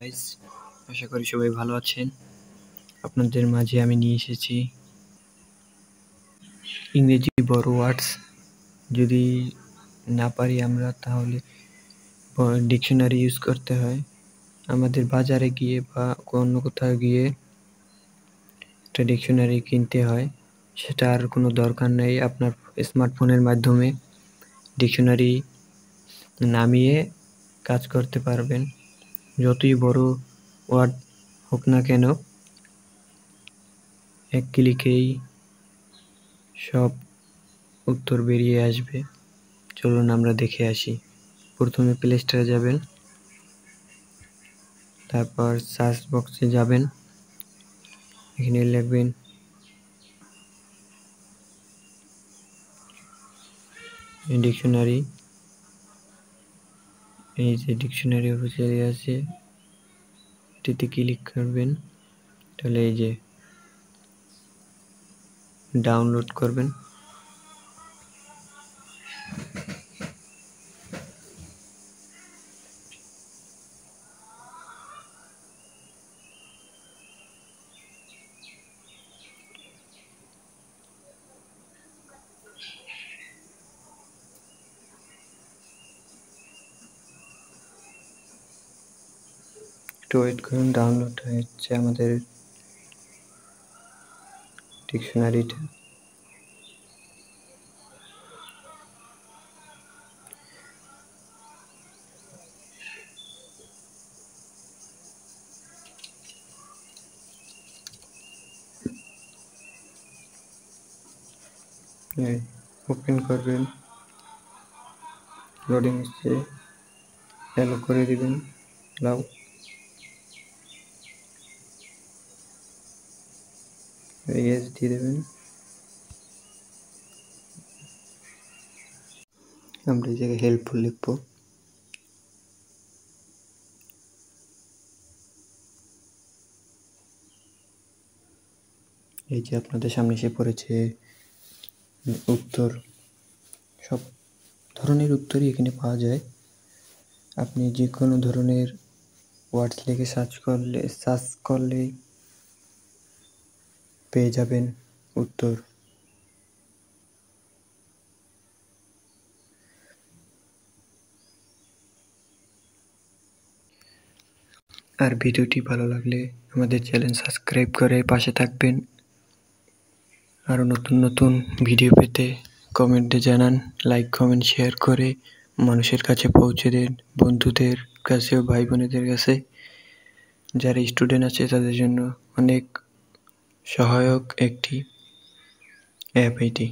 Guys, আশা করি সবাই ভালো আছেন। আপনাদের মাঝে আমি নিয়ে এসেছি ইংরেজি বড় ওয়ার্ডস। যদি না পারি আমরা, তাহলে ডিকশনারি ইউজ করতে হয়। আমাদের বাজারে গিয়ে বা অন্য কোথাও গিয়ে একটা ডিকশনারি কিনতে হয়, সেটা আর কোনো দরকার নেই। আপনার স্মার্টফোনের মাধ্যমে ডিকশনারি নামিয়ে কাজ করতে পারবেন। যতই বড় ওয়ার্ড হোক না কেন, এক ক্লিকেই সব উত্তর বেরিয়ে আসবে। চলুন আমরা দেখে আসি। প্রথমে প্লে স্টোরে যাবেন, তারপর সার্চ বক্সে যাবেন, এখানে লিখবেন ডিকশনারি। এই যে ডিকশনারি অফিসিয়ালি আছে, এটিতে ক্লিক করবেন। তাহলে এই যে ডাউনলোড করবেন। একটু ওয়েট করুন, ডাউনলোড হচ্ছে আমাদের ডিকশনারিটা। ওপেন করবেন, লোডিং হচ্ছে, চালু করে দিবেন, লাউ ইয়েস দিয়ে দেবেন। আমরা এই জায়গায় হেল্পফুল লিখবো। এই যে আপনাদের সামনে এসে পড়েছে উত্তর। সব ধরনের উত্তরই এখানে পাওয়া যায়। আপনি যে কোনো ধরনের ওয়ার্ডস লিখে সার্চ করলেই পেয়ে যাবেন উত্তর। আর ভিডিওটি ভালো লাগলে আমাদের চ্যানেল সাবস্ক্রাইব করে পাশে থাকবেন। আরও নতুন নতুন ভিডিও পেতে কমেন্টে জানান, লাইক কমেন্ট শেয়ার করে মানুষের কাছে পৌঁছে দেন, বন্ধুদের কাছে, ভাই বোনেদের কাছে। যারা স্টুডেন্ট আছে তাদের জন্য অনেক সহায়ক একটি অ্যাপ এটি।